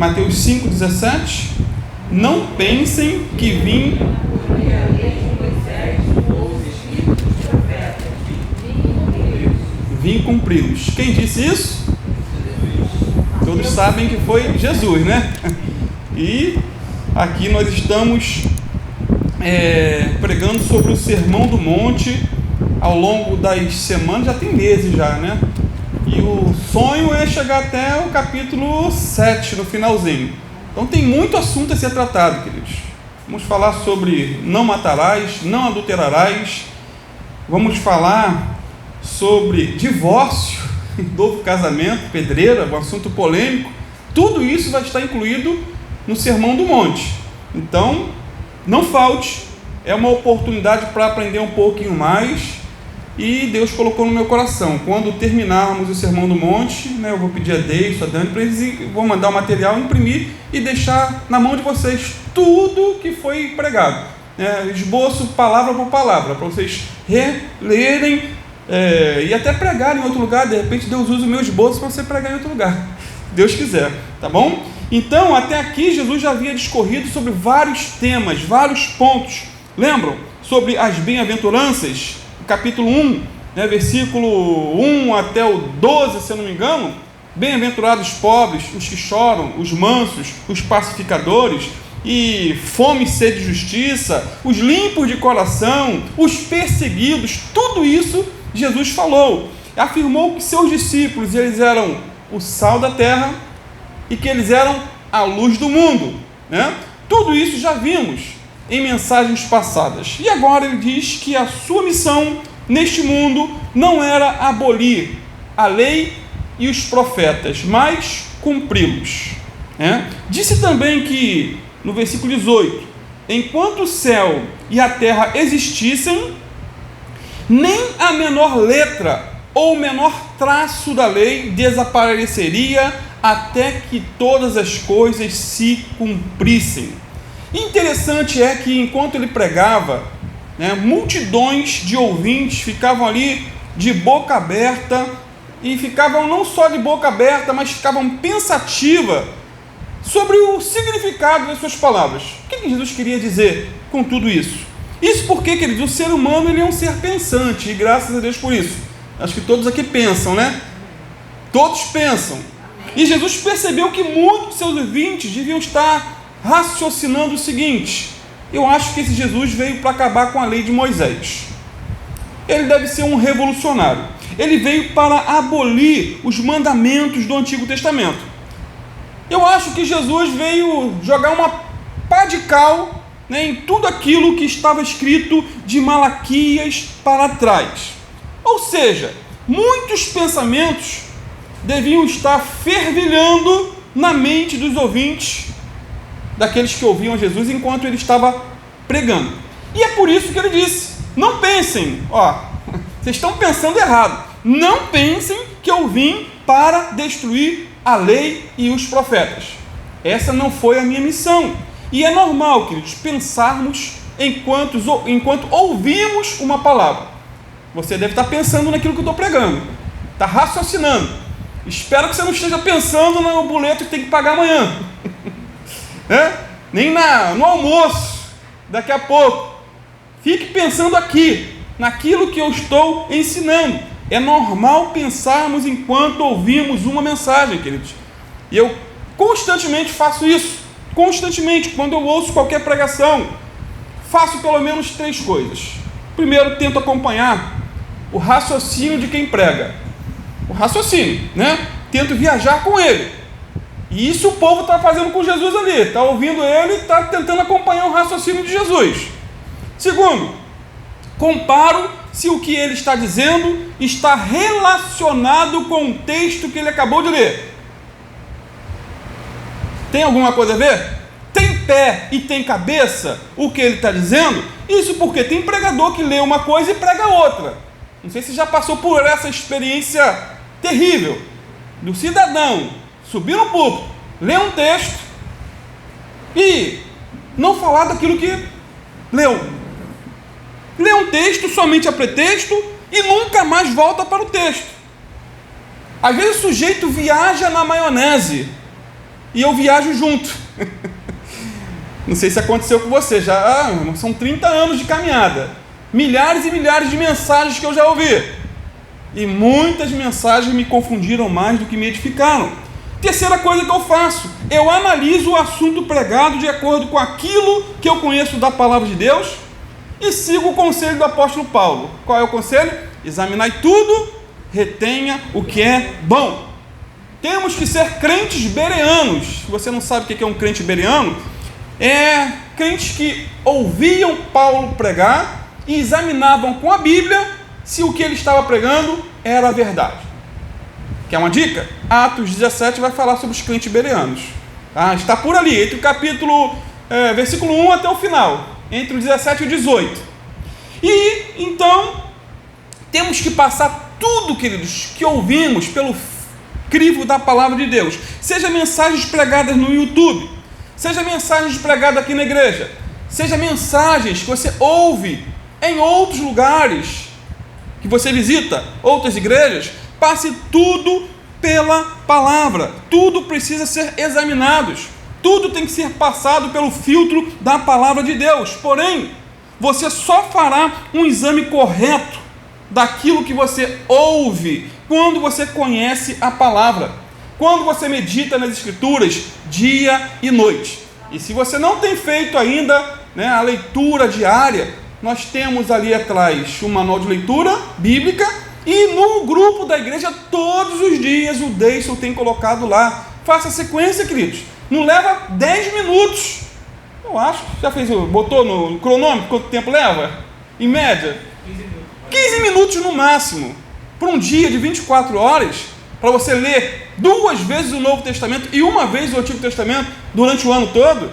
Mateus 5,17. Não pensem que vim cumpri-los. Quem disse isso? Todos sabem que foi Jesus, né? E aqui nós estamos pregando sobre o Sermão do Monte ao longo das semanas, já tem meses já, né? E o sonho é chegar até o capítulo 7, no finalzinho. Então tem muito assunto a ser tratado, queridos. Vamos falar sobre não matarás, não adulterarás. Vamos falar sobre divórcio, novo casamento, pedreira, um assunto polêmico. Tudo isso vai estar incluído no Sermão do Monte. Então, não falte, é uma oportunidade para aprender um pouquinho mais. E Deus colocou no meu coração, quando terminarmos o Sermão do Monte, né, eu vou pedir a Deus, a Dani, para eles vão mandar o material, imprimir e deixar na mão de vocês tudo que foi pregado, esboço palavra por palavra, para vocês relerem e até pregar em outro lugar. De repente Deus usa o meu esboço para você pregar em outro lugar, se Deus quiser, tá bom? Então, até aqui Jesus já havia discorrido sobre vários temas, vários pontos. Lembram? Sobre as bem-aventuranças, capítulo 1, versículo 1 até o 12, se eu não me engano. Bem-aventurados os pobres, os que choram, os mansos, os pacificadores, e fome e sede de justiça, os limpos de coração, os perseguidos. Tudo isso Jesus falou. Afirmou que seus discípulos, eles eram o sal da terra e que eles eram a luz do mundo, né? Tudo isso já vimos em mensagens passadas. E agora ele diz que a sua missão neste mundo não era abolir a lei e os profetas, mas cumpri-los. Disse também que, no versículo 18, enquanto o céu e a terra existissem, nem a menor letra ou o menor traço da lei desapareceria até que todas as coisas se cumprissem. Interessante é que, enquanto ele pregava, multidões de ouvintes ficavam ali de boca aberta, e ficavam não só de boca aberta, mas ficavam pensativas sobre o significado das suas palavras. O que Jesus queria dizer com tudo isso? Isso porque, queridos, o ser humano ele é um ser pensante, e graças a Deus por isso. Acho que todos aqui pensam, né? Todos pensam. E Jesus percebeu que muitos de seus ouvintes deviam estar raciocinando o seguinte: eu acho que esse Jesus veio para acabar com a lei de Moisés. Ele deve ser um revolucionário. Ele veio para abolir os mandamentos do Antigo Testamento. Eu acho que Jesus veio jogar uma pá de cal, em tudo aquilo que estava escrito de Malaquias para trás. Ou seja, muitos pensamentos deviam estar fervilhando na mente dos ouvintes, daqueles que ouviam Jesus enquanto ele estava pregando. E é por isso que ele disse: não pensem, vocês estão pensando errado, não pensem que eu vim para destruir a lei e os profetas. Essa não foi a minha missão. E é normal, queridos, pensarmos enquanto ouvimos uma palavra. Você deve estar pensando naquilo que eu estou pregando, está raciocinando. Espero que você não esteja pensando no boleto que tem que pagar amanhã. Nem no almoço, daqui a pouco. Fique pensando aqui, naquilo que eu estou ensinando. É normal pensarmos enquanto ouvimos uma mensagem, queridos. E eu constantemente faço isso. Constantemente, quando eu ouço qualquer pregação, faço pelo menos 3 coisas. Primeiro, tento acompanhar o raciocínio de quem prega. O raciocínio, Tento viajar com ele. E isso o povo está fazendo com Jesus ali. Está ouvindo ele e está tentando acompanhar o raciocínio de Jesus. Segundo, comparo se o que ele está dizendo está relacionado com o texto que ele acabou de ler. Tem alguma coisa a ver? Tem pé e tem cabeça o que ele está dizendo? Isso porque tem pregador que lê uma coisa e prega outra. Não sei se já passou por essa experiência terrível do cidadão subir no púlpito, ler um texto e não falar daquilo que leu. Lê um texto somente a pretexto e nunca mais volta para o texto. Às vezes o sujeito viaja na maionese, e eu viajo junto. Não sei se aconteceu com você, já são 30 anos de caminhada, milhares e milhares de mensagens que eu já ouvi, e muitas mensagens me confundiram mais do que me edificaram. Terceira coisa que eu faço, eu analiso o assunto pregado de acordo com aquilo que eu conheço da palavra de Deus e sigo o conselho do apóstolo Paulo. Qual é o conselho? Examinai tudo, retenha o que é bom. Temos que ser crentes bereanos. Se você não sabe o que é um crente bereano, é crentes que ouviam Paulo pregar e examinavam com a Bíblia se o que ele estava pregando era a verdade. Quer uma dica? Atos 17 vai falar sobre os crentes bereanos. Está por ali, entre o capítulo, versículo 1 até o final, entre o 17 e o 18. E então temos que passar tudo, queridos, que ouvimos pelo crivo da palavra de Deus, seja mensagens pregadas no YouTube, seja mensagens pregadas aqui na igreja, seja mensagens que você ouve em outros lugares, que você visita, outras igrejas. Passe tudo pela palavra, tudo precisa ser examinado, tudo tem que ser passado pelo filtro da palavra de Deus. Porém, você só fará um exame correto daquilo que você ouve quando você conhece a palavra, quando você medita nas escrituras dia e noite. E se você não tem feito ainda, a leitura diária, nós temos ali atrás um manual de leitura bíblica, e no grupo da igreja todos os dias o Deison tem colocado lá. Faça a sequência, queridos, não leva 10 minutos, eu acho. Já fez, botou no cronômetro quanto tempo leva? Em média 15 minutos no máximo, para um dia de 24 horas, para você ler 2 vezes o Novo Testamento e 1 vez o Antigo Testamento durante o ano todo,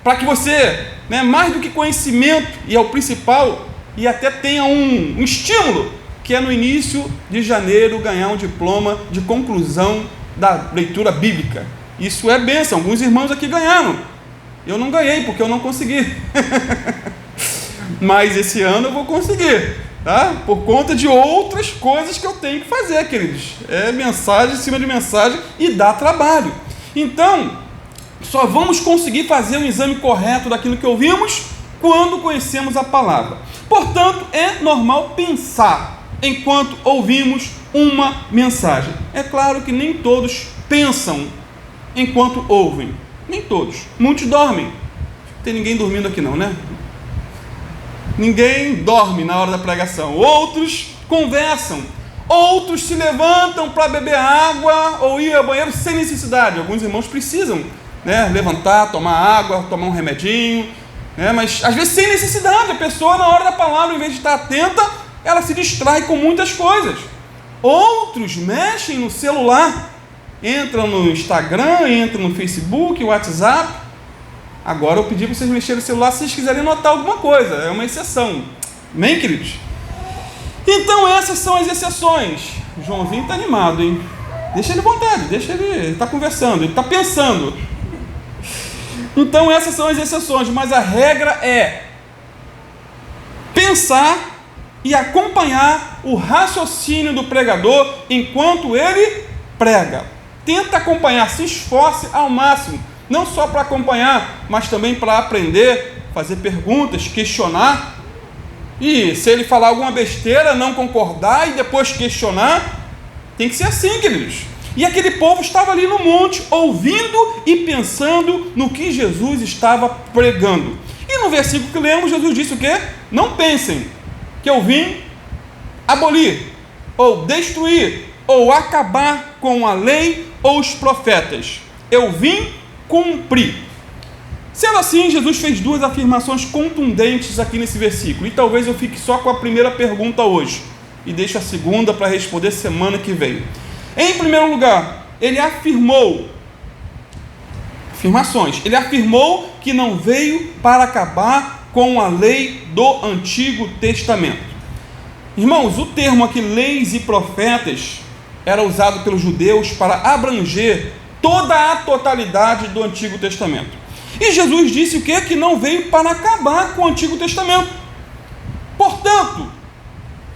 para que você, mais do que conhecimento, e é o principal, e até tenha um estímulo, que é no início de janeiro ganhar um diploma de conclusão da leitura bíblica. Isso é bênção, alguns irmãos aqui ganharam, eu não ganhei porque eu não consegui, mas esse ano eu vou conseguir, tá? Por conta de outras coisas que eu tenho que fazer, queridos. É mensagem em cima de mensagem e dá trabalho. Então, só vamos conseguir fazer um exame correto daquilo que ouvimos quando conhecemos a palavra. Portanto, é normal pensar enquanto ouvimos uma mensagem. É claro que nem todos pensam enquanto ouvem. Nem todos. Muitos dormem. Não tem ninguém dormindo aqui não, né? Ninguém dorme na hora da pregação. Outros conversam. Outros se levantam para beber água ou ir ao banheiro sem necessidade. Alguns irmãos precisam, levantar, tomar água, tomar um remedinho, mas às vezes sem necessidade. A pessoa, na hora da palavra, em vez de estar atenta, ela se distrai com muitas coisas. Outros mexem no celular, entram no Instagram, entram no Facebook, WhatsApp. Agora eu pedi para vocês mexerem no celular se vocês quiserem notar alguma coisa, é uma exceção. Amém, queridos? Então essas são as exceções. O Joãozinho está animado, hein? Deixa ele à vontade, deixa ele está conversando, ele está pensando. Então essas são as exceções, mas a regra é pensar e acompanhar o raciocínio do pregador enquanto ele prega. Tenta acompanhar, se esforce ao máximo, não só para acompanhar, mas também para aprender, fazer perguntas, questionar. E se ele falar alguma besteira, não concordar e depois questionar. Tem que ser assim, queridos. E aquele povo estava ali no monte, ouvindo e pensando no que Jesus estava pregando. E no versículo que lemos, Jesus disse o quê? Não pensem que eu vim abolir, ou destruir, ou acabar com a lei ou os profetas. Eu vim cumprir. Sendo assim, Jesus fez 2 afirmações contundentes aqui nesse versículo, e talvez eu fique só com a primeira pergunta hoje, e deixe a segunda para responder semana que vem. Em primeiro lugar, ele afirmou que não veio para acabar com a lei do Antigo Testamento. Irmãos, o termo aqui, leis e profetas, era usado pelos judeus para abranger toda a totalidade do Antigo Testamento. E Jesus disse o quê? Que não veio para acabar com o Antigo Testamento. Portanto,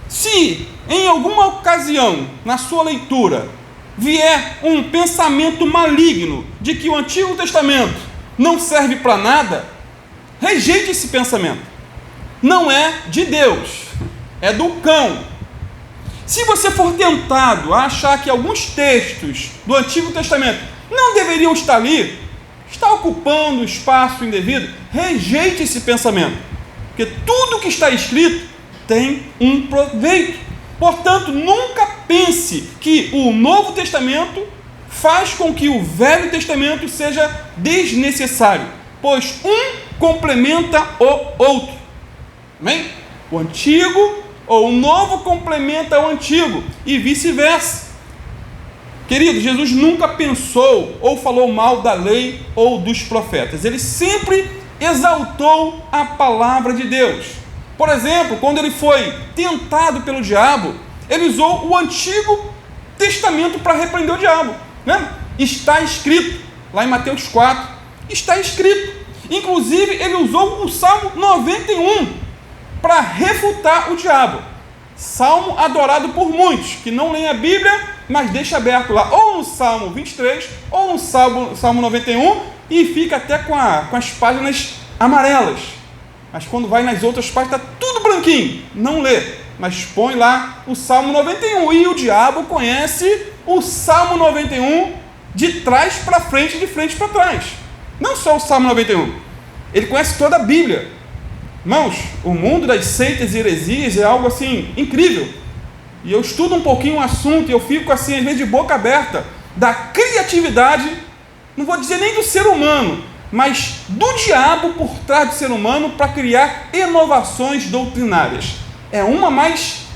se em alguma ocasião, na sua leitura, vier um pensamento maligno de que o Antigo Testamento não serve para nada, rejeite esse pensamento. Não é de Deus, é do cão. Se você for tentado a achar que alguns textos do Antigo Testamento não deveriam estar ali, está ocupando espaço indevido, rejeite esse pensamento, porque tudo que está escrito tem um proveito. Portanto, nunca pense que o Novo Testamento faz com que o Velho Testamento seja desnecessário, pois um complementa o outro. Amém? O Antigo ou o Novo complementa o Antigo e vice-versa. Querido, Jesus nunca pensou ou falou mal da lei ou dos profetas. Ele sempre exaltou a palavra de Deus. Por exemplo, quando ele foi tentado pelo diabo, ele usou o Antigo Testamento para repreender o diabo, né? Está escrito, lá em Mateus 4, está escrito. Inclusive, ele usou o Salmo 91 para refutar o diabo. Salmo adorado por muitos, que não leem a Bíblia, mas deixa aberto lá, ou no Salmo 23, ou no Salmo 91, e fica até com as páginas amarelas. Mas quando vai nas outras páginas, está tudo branquinho, não lê, mas põe lá o Salmo 91, e o diabo conhece o Salmo 91 de trás para frente, de frente para trás. Não só o Salmo 91, ele conhece toda a Bíblia. Irmãos, o mundo das seitas e heresias é algo assim incrível. E eu estudo um pouquinho o assunto e eu fico assim, às vezes, de boca aberta, da criatividade, não vou dizer nem do ser humano, mas do diabo por trás do ser humano para criar inovações doutrinárias. É uma mais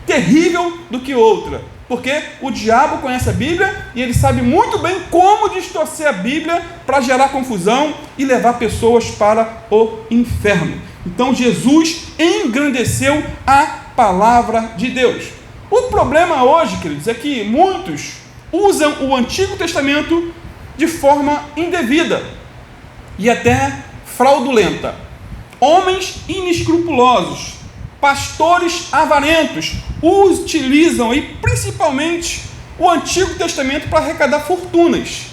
terrível do que outra, porque o diabo conhece a Bíblia e ele sabe muito bem como distorcer a Bíblia para gerar confusão e levar pessoas para o inferno. Então Jesus engrandeceu a palavra de Deus. O problema hoje, queridos, é que muitos usam o Antigo Testamento de forma indevida e até fraudulenta. Homens inescrupulosos, pastores avarentos, utilizam e principalmente o Antigo Testamento para arrecadar fortunas.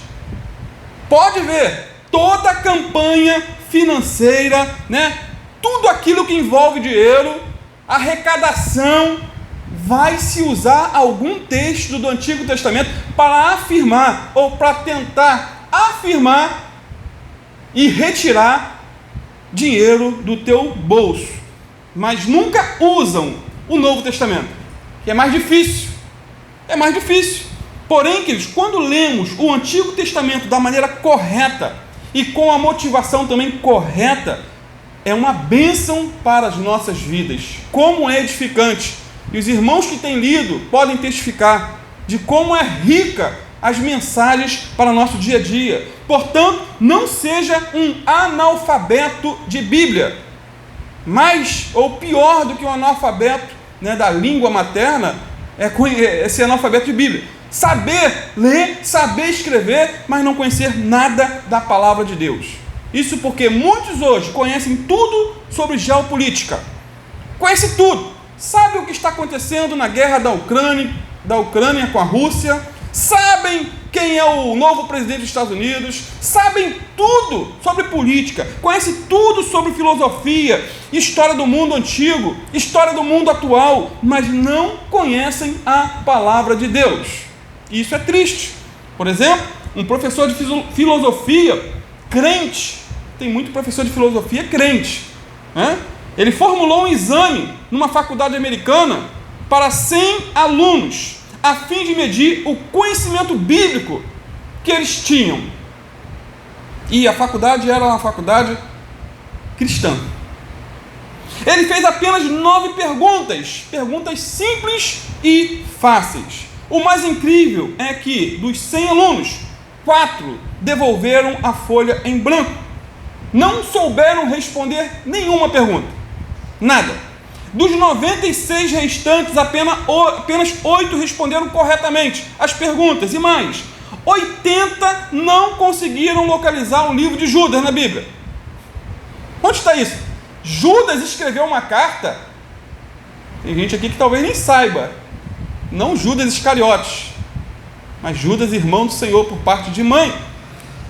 Pode ver, toda a campanha financeira, né? Tudo aquilo que envolve dinheiro, arrecadação, vai se usar algum texto do Antigo Testamento para afirmar ou para tentar afirmar e retirar dinheiro do teu bolso, mas nunca usam o Novo Testamento, que é mais difícil. Porém, queridos, quando lemos o Antigo Testamento da maneira correta e com a motivação também correta, é uma bênção para as nossas vidas. Como é edificante. E os irmãos que têm lido podem testificar de como é rica as mensagens para o nosso dia a dia. Portanto, não seja um analfabeto de Bíblia. Mais ou pior do que um analfabeto, né, da língua materna é ser analfabeto de Bíblia. Saber ler, saber escrever, mas não conhecer nada da palavra de Deus. Isso porque muitos hoje conhecem tudo sobre geopolítica. Conhecem tudo. Sabem o que está acontecendo na guerra da Ucrânia com a Rússia. Sabem quem é o novo presidente dos Estados Unidos. Sabem tudo sobre política. Conhecem tudo sobre filosofia, história do mundo antigo, história do mundo atual, mas não conhecem a palavra de Deus. Isso é triste. Por exemplo, um professor de filosofia crente, tem muito professor de filosofia crente, né? Ele formulou um exame numa faculdade americana para 100 alunos, a fim de medir o conhecimento bíblico que eles tinham. E a faculdade era uma faculdade cristã. Ele fez apenas 9 perguntas simples e fáceis. O mais incrível é que, dos 100 alunos, 4 devolveram a folha em branco. Não souberam responder nenhuma pergunta. Nada. Dos 96 restantes, apenas 8 responderam corretamente as perguntas. E mais, 80 não conseguiram localizar o livro de Judas na Bíblia. Onde está isso? Judas escreveu uma carta. Tem gente aqui que talvez nem saiba. Não Judas Iscariotes. mas Judas, irmão do Senhor por parte de mãe.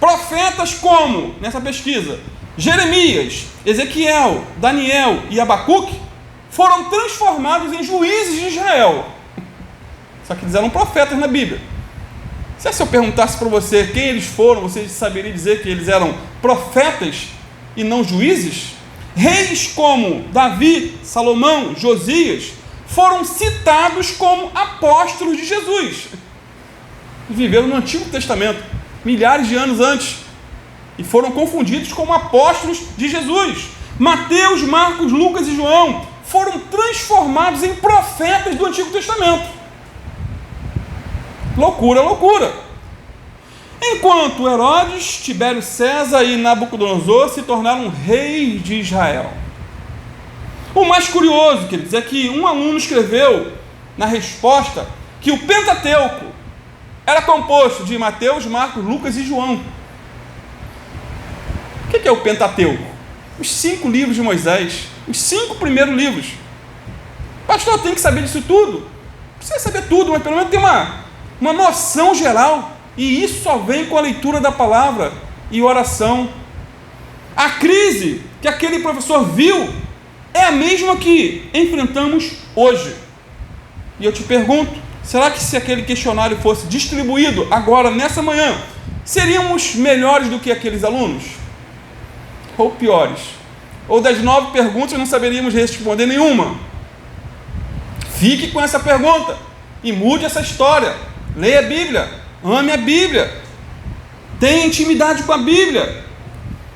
Profetas como, nessa pesquisa, Jeremias, Ezequiel, Daniel e Abacuque foram transformados em juízes de Israel. Só que eles eram profetas na Bíblia. Se eu perguntasse para você quem eles foram, você saberia dizer que eles eram profetas e não juízes? Reis como Davi, Salomão, Josias foram citados como apóstolos de Jesus. Eles viveram no Antigo Testamento, milhares de anos antes, e foram confundidos como apóstolos de Jesus. Mateus, Marcos, Lucas e João foram transformados em profetas do Antigo Testamento. Loucura, loucura. Enquanto Herodes, Tibério César e Nabucodonosor se tornaram reis de Israel. O mais curioso, queridos, é que um aluno escreveu na resposta que o Pentateuco era composto de Mateus, Marcos, Lucas e João. O que é o Pentateuco? Os 5 livros de Moisés, os 5 primeiros livros. Pastor, tem que saber disso tudo? Não precisa saber tudo, mas pelo menos tem uma noção geral, e isso só vem com a leitura da palavra e oração. A crise que aquele professor viu é a mesma que enfrentamos hoje. E eu te pergunto, será que se aquele questionário fosse distribuído agora, nessa manhã, seríamos melhores do que aqueles alunos? Ou piores? Ou das 9 perguntas não saberíamos responder nenhuma? Fique com essa pergunta e mude essa história. Leia a Bíblia, ame a Bíblia, tenha intimidade com a Bíblia.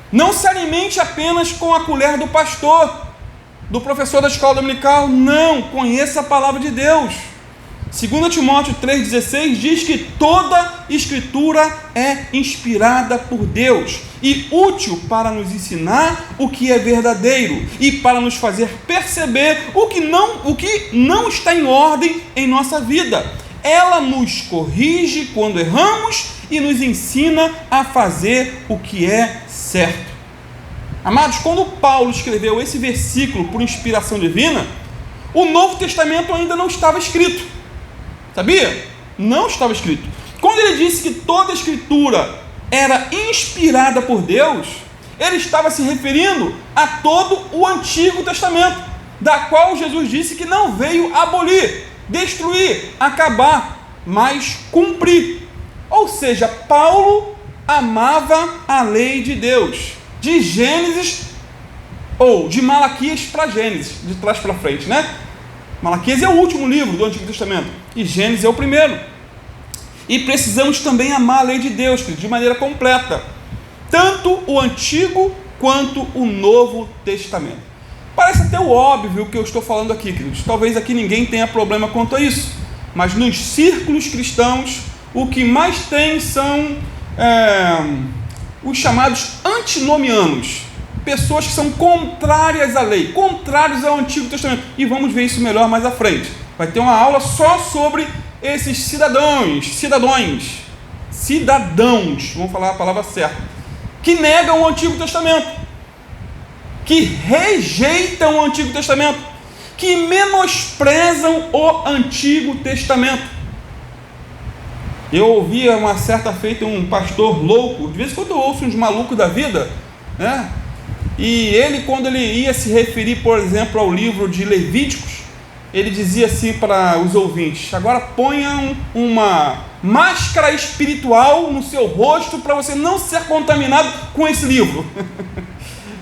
Não se alimente apenas com a colher do pastor, do professor da escola dominical. Não, conheça a palavra de Deus. 2 Timóteo 3,16 diz que toda escritura é inspirada por Deus e útil para nos ensinar o que é verdadeiro e para nos fazer perceber o que não está em ordem em nossa vida. Ela nos corrige quando erramos e nos ensina a fazer o que é certo. Amados, quando Paulo escreveu esse versículo por inspiração divina, o Novo Testamento ainda não estava escrito. Sabia? Não estava escrito. Quando ele disse que toda a escritura era inspirada por Deus, ele estava se referindo a todo o Antigo Testamento, da qual Jesus disse que não veio abolir, destruir, acabar, mas cumprir. Ou seja, Paulo amava a lei de Deus, de Gênesis, ou de Malaquias para Gênesis, de trás para frente, né? Malaquias é o último livro do Antigo Testamento e Gênesis é o primeiro. E precisamos também amar a lei de Deus, de maneira completa, tanto o Antigo quanto o Novo Testamento. Parece até o óbvio que eu estou falando aqui, queridos. Talvez aqui ninguém tenha problema quanto a isso, mas nos círculos cristãos o que mais tem são os chamados antinomianos, pessoas que são contrárias à lei, contrários ao Antigo Testamento, e vamos ver isso melhor mais à frente. Vai ter uma aula só sobre esses cidadãos, vamos falar a palavra certa, que negam o Antigo Testamento, que rejeitam o Antigo Testamento, que menosprezam o Antigo Testamento. Eu ouvia uma certa feita um pastor louco, de vez em quando eu ouço uns malucos da vida, né? E ele, quando ele ia se referir, por exemplo, ao livro de Levíticos, ele dizia assim para os ouvintes: agora ponham uma máscara espiritual no seu rosto para você não ser contaminado com esse livro.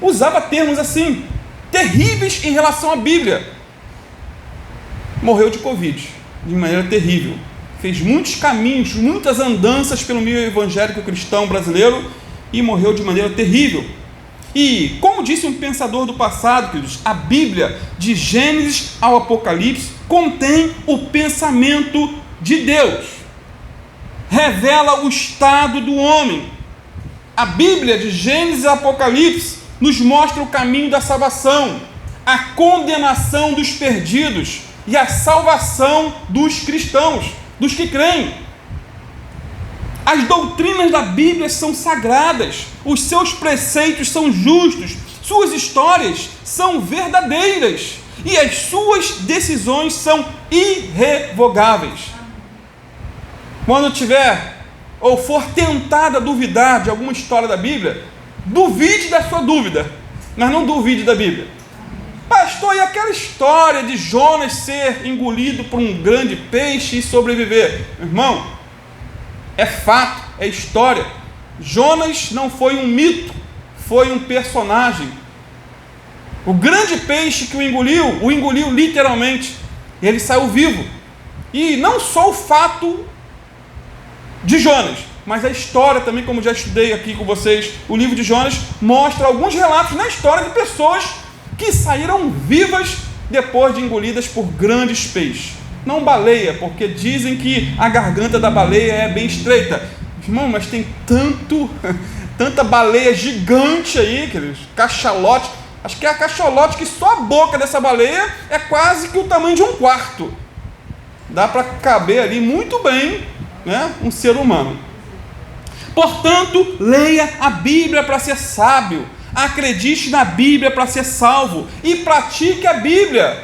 Usava termos assim, terríveis em relação à Bíblia. Morreu de Covid, de maneira terrível. Fez muitos caminhos, muitas andanças pelo meio evangélico cristão brasileiro e morreu de maneira terrível. E, como disse um pensador do passado, queridos, a Bíblia, de Gênesis ao Apocalipse, contém o pensamento de Deus. Revela o estado do homem. A Bíblia, de Gênesis ao Apocalipse, nos mostra o caminho da salvação, a condenação dos perdidos e a salvação dos cristãos, dos que creem. As doutrinas da Bíblia são sagradas, os seus preceitos são justos, suas histórias são verdadeiras e as suas decisões são irrevogáveis. Quando tiver ou for tentado a duvidar de alguma história da Bíblia, duvide da sua dúvida, mas não duvide da Bíblia. Pastor, e aquela história de Jonas ser engolido por um grande peixe e sobreviver? Irmão, é fato, é história. Jonas não foi um mito, foi um personagem. O grande peixe que o engoliu literalmente. Ele saiu vivo. E não só o fato de Jonas, mas a história também, como já estudei aqui com vocês, o livro de Jonas mostra alguns relatos na história de pessoas que saíram vivas depois de engolidas por grandes peixes. Não baleia, porque dizem que a garganta da baleia é bem estreita. Irmão, mas tem tanta baleia gigante aí, aqueles cachalotes. Acho que é a cachalote que só a boca dessa baleia é quase que o tamanho de um quarto. Dá para caber ali muito bem, né, um ser humano. Portanto, leia a Bíblia para ser sábio. Acredite na Bíblia para ser salvo. E pratique a Bíblia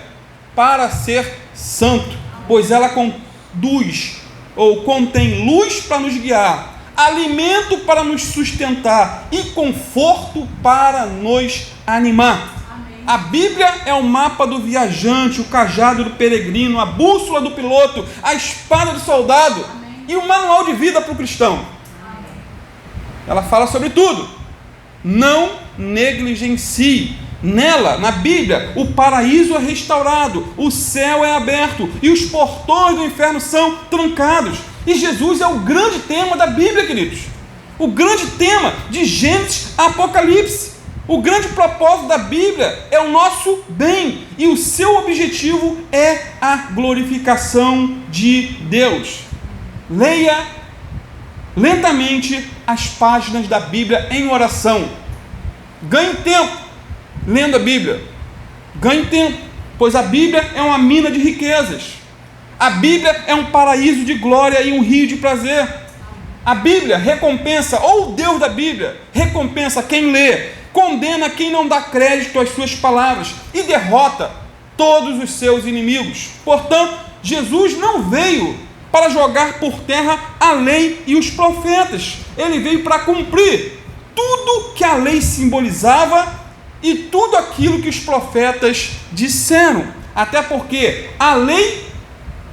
para ser santo. Pois ela conduz ou contém luz para nos guiar, alimento para nos sustentar e conforto para nos animar. Amém. A Bíblia é o mapa do viajante, o cajado do peregrino, a bússola do piloto, a espada do soldado. Amém. E o manual de vida para o cristão. Amém. Ela fala sobre tudo. Não negligencie. Nela, na Bíblia, o paraíso é restaurado, o céu é aberto e os portões do inferno são trancados. E Jesus é o grande tema da Bíblia, queridos. O grande tema de Gênesis a Apocalipse. O grande propósito da Bíblia é o nosso bem e o seu objetivo é a glorificação de Deus. Leia lentamente as páginas da Bíblia em oração. Ganhe tempo lendo a Bíblia. Ganhe tempo, pois a Bíblia é uma mina de riquezas. A Bíblia é um paraíso de glória e um rio de prazer. A Bíblia recompensa, ou o Deus da Bíblia, recompensa quem lê, condena quem não dá crédito às suas palavras e derrota todos os seus inimigos. Portanto, Jesus não veio para jogar por terra a lei e os profetas. Ele veio para cumprir tudo que a lei simbolizava e tudo aquilo que os profetas disseram. Até porque a lei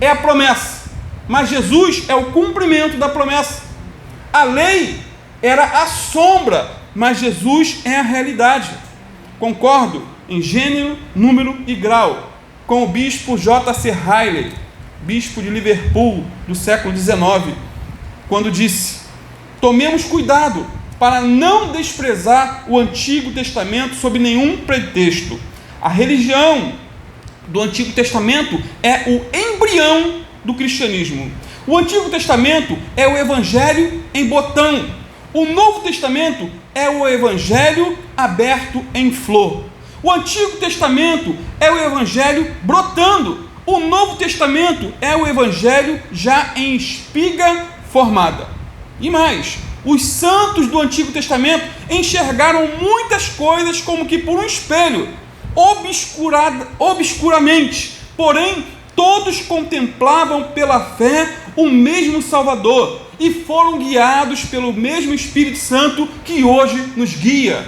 é a promessa, mas Jesus é o cumprimento da promessa. A lei era a sombra, mas Jesus é a realidade. Concordo em gênero, número e grau com o bispo J.C. Riley, bispo de Liverpool do século XIX, quando disse: tomemos cuidado para não desprezar o Antigo Testamento sob nenhum pretexto. A religião do Antigo Testamento é o embrião do cristianismo. O Antigo Testamento é o Evangelho em botão. O Novo Testamento é o Evangelho aberto em flor. O Antigo Testamento é o Evangelho brotando. O Novo Testamento é o Evangelho já em espiga formada. E mais, os santos do Antigo Testamento enxergaram muitas coisas como que por um espelho, obscuramente, porém todos contemplavam pela fé o mesmo Salvador e foram guiados pelo mesmo Espírito Santo que hoje nos guia.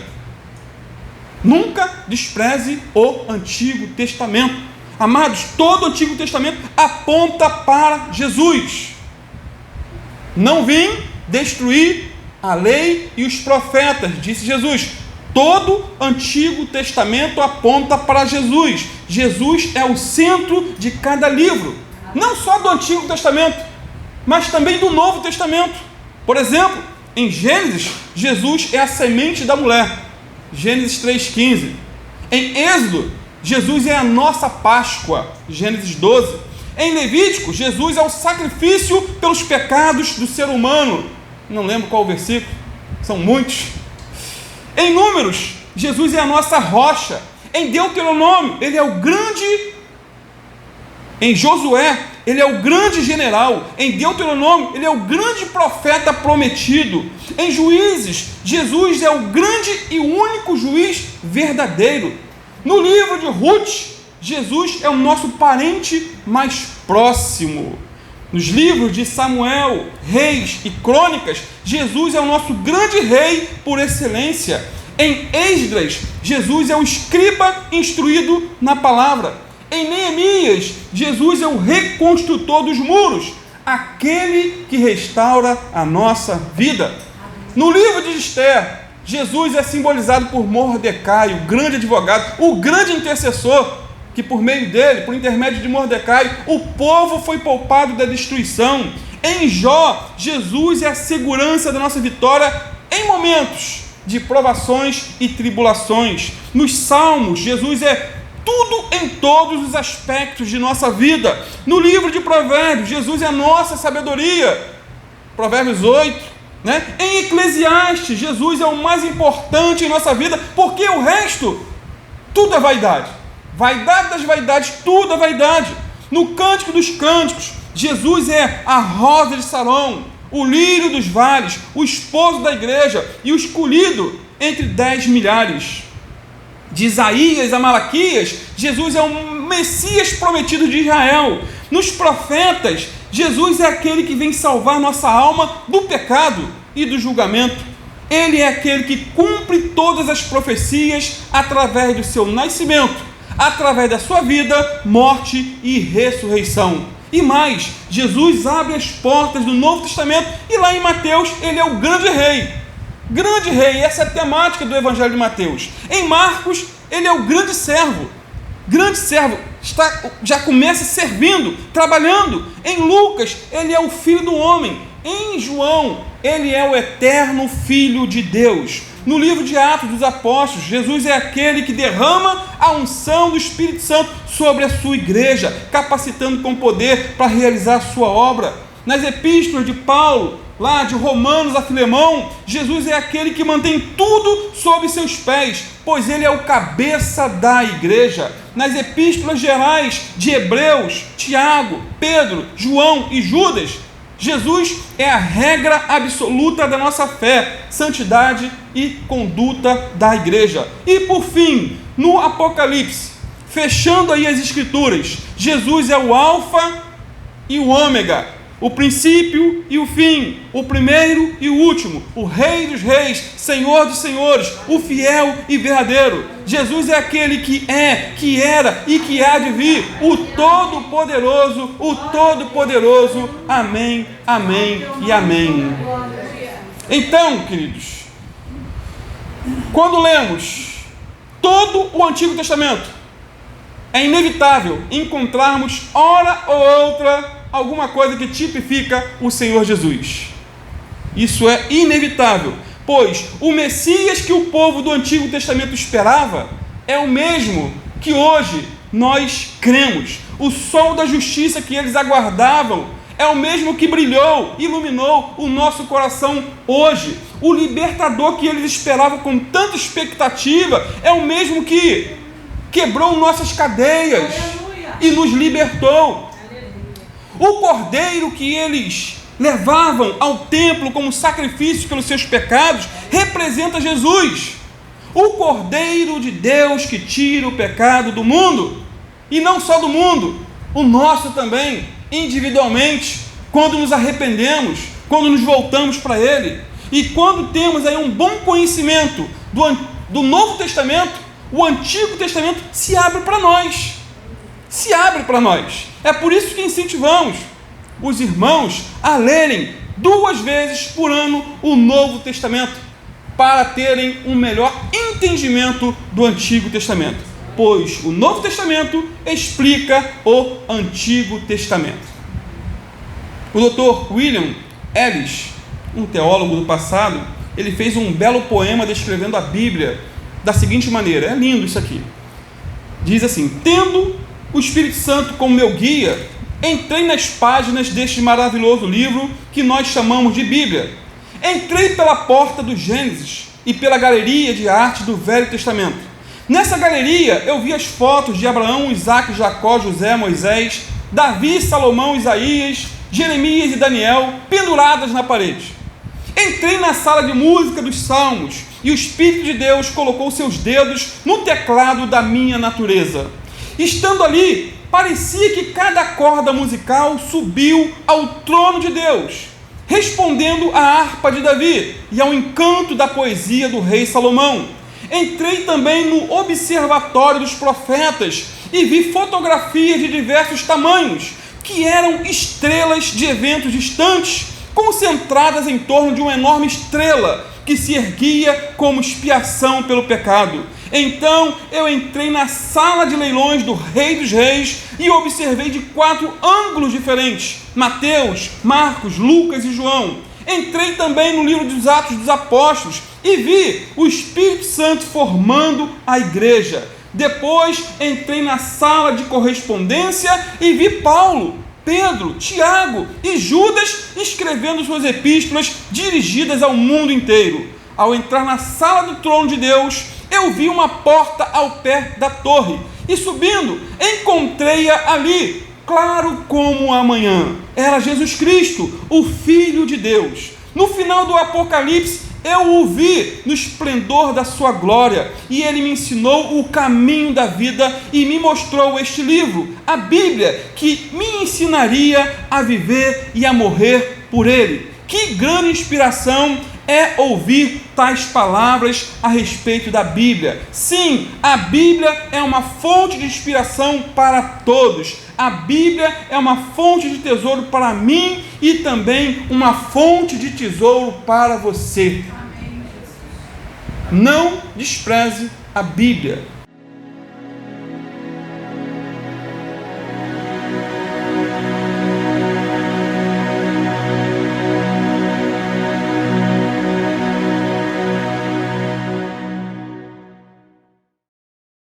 Nunca despreze o Antigo Testamento. Amados, todo o Antigo Testamento aponta para Jesus. Não vim destruir a lei e os profetas, disse Jesus. Todo Antigo Testamento aponta para Jesus. Jesus é o centro de cada livro, não só do Antigo Testamento, mas também do Novo Testamento. Por exemplo, em Gênesis, Jesus é a semente da mulher, Gênesis 3,15. Em Êxodo, Jesus é a nossa Páscoa, Gênesis 12. Em Levítico, Jesus é o sacrifício pelos pecados do ser humano. Não lembro qual o versículo, são muitos. Em Números, Jesus é a nossa rocha. Em Deuteronômio, ele é o grande. Em Josué, ele é o grande general. Em Deuteronômio, ele é o grande profeta prometido. Em Juízes, Jesus é o grande e único juiz verdadeiro. No livro de Ruth, Jesus é o nosso parente mais próximo. Nos livros de Samuel, Reis e Crônicas, Jesus é o nosso grande rei por excelência. Em Esdras, Jesus é o escriba instruído na palavra. Em Neemias, Jesus é o reconstrutor dos muros, aquele que restaura a nossa vida. No livro de Esther, Jesus é simbolizado por Mordecai, o grande advogado, o grande intercessor, que por meio dele, por intermédio de Mordecai, o povo foi poupado da destruição. Em Jó, Jesus é a segurança da nossa vitória em momentos de provações e tribulações. Nos Salmos, Jesus é tudo em todos os aspectos de nossa vida. No livro de Provérbios, Jesus é a nossa sabedoria. Provérbios 8, né? Em Eclesiastes, Jesus é o mais importante em nossa vida, porque o resto, tudo é vaidade. Vaidade das vaidades, tudo é vaidade. No Cântico dos Cânticos, Jesus é a rosa de Saron, o lírio dos vales, o esposo da igreja e o escolhido entre 10 milhares. De Isaías a Malaquias, Jesus é o Messias prometido de Israel. Nos profetas, Jesus é aquele que vem salvar nossa alma do pecado e do julgamento. Ele é aquele que cumpre todas as profecias através do seu nascimento, através da sua vida, morte e ressurreição. E mais, Jesus abre as portas do Novo Testamento, e lá em Mateus, ele é o grande rei. Grande rei, essa é a temática do Evangelho de Mateus. Em Marcos, ele é o grande servo. Grande servo, já começa servindo, trabalhando. Em Lucas, ele é o Filho do Homem. Em João, ele é o eterno Filho de Deus. No livro de Atos dos Apóstolos, Jesus é aquele que derrama a unção do Espírito Santo sobre a sua igreja, capacitando com poder para realizar a sua obra. Nas epístolas de Paulo, lá de Romanos a Filemão, Jesus é aquele que mantém tudo sob seus pés, pois ele é o cabeça da igreja. Nas epístolas gerais de Hebreus, Tiago, Pedro, João e Judas, Jesus é a regra absoluta da nossa fé, santidade e conduta da igreja. E por fim, no Apocalipse, fechando aí as escrituras, Jesus é o alfa e o ômega, o princípio e o fim, o primeiro e o último, o Rei dos reis, Senhor dos senhores, o fiel e verdadeiro. Jesus é aquele que é, que era e que há de vir, o Todo-Poderoso, o Todo-Poderoso. Amém, amém e amém. Então, queridos, quando lemos todo o Antigo Testamento, é inevitável encontrarmos, hora ou outra, alguma coisa que tipifica o Senhor Jesus. Isso é inevitável, pois o Messias que o povo do Antigo Testamento esperava é o mesmo que hoje nós cremos. O sol da justiça que eles aguardavam é o mesmo que brilhou, iluminou o nosso coração hoje. O libertador que eles esperavam com tanta expectativa é o mesmo que quebrou nossas cadeias e nos libertou. O cordeiro que eles levavam ao templo como sacrifício pelos seus pecados representa Jesus, o Cordeiro de Deus que tira o pecado do mundo, e não só do mundo, o nosso também, individualmente, quando nos arrependemos, quando nos voltamos para Ele, e quando temos aí um bom conhecimento do Novo Testamento, o Antigo Testamento se abre para nós. Se abre para nós. É por isso que incentivamos os irmãos a lerem 2 vezes por ano o Novo Testamento, para terem um melhor entendimento do Antigo Testamento, pois o Novo Testamento explica o Antigo Testamento. O Dr. William Ellis, um teólogo do passado, ele fez um belo poema descrevendo a Bíblia da seguinte maneira, é lindo isso aqui. Diz assim: tendo o Espírito Santo como meu guia, entrei nas páginas deste maravilhoso livro que nós chamamos de Bíblia. Entrei pela porta do Gênesis e pela galeria de arte do Velho Testamento. Nessa galeria eu vi as fotos de Abraão, Isaque, Jacó, José, Moisés, Davi, Salomão, Isaías, Jeremias e Daniel penduradas na parede. Entrei na sala de música dos Salmos e o Espírito de Deus colocou seus dedos no teclado da minha natureza. Estando ali, parecia que cada corda musical subiu ao trono de Deus, respondendo à harpa de Davi e ao encanto da poesia do rei Salomão. Entrei também no observatório dos profetas e vi fotografias de diversos tamanhos, que eram estrelas de eventos distantes, concentradas em torno de uma enorme estrela que se erguia como expiação pelo pecado. Então eu entrei na sala de leilões do Rei dos Reis e observei de 4 ângulos diferentes: Mateus, Marcos, Lucas e João. Entrei também no livro dos Atos dos Apóstolos e vi o Espírito Santo formando a igreja. Depois entrei na sala de correspondência e vi Paulo, Pedro, Tiago e Judas escrevendo suas epístolas dirigidas ao mundo inteiro. Ao entrar na sala do trono de Deus, eu vi uma porta ao pé da torre e, subindo, encontrei-a ali, claro como a manhã. Era Jesus Cristo, o Filho de Deus. No final do Apocalipse, eu o vi no esplendor da sua glória, e ele me ensinou o caminho da vida e me mostrou este livro, a Bíblia, que me ensinaria a viver e a morrer por ele. Que grande inspiração é ouvir tais palavras a respeito da Bíblia. Sim, a Bíblia é uma fonte de inspiração para todos. A Bíblia é uma fonte de tesouro para mim e também uma fonte de tesouro para você. Não despreze a Bíblia.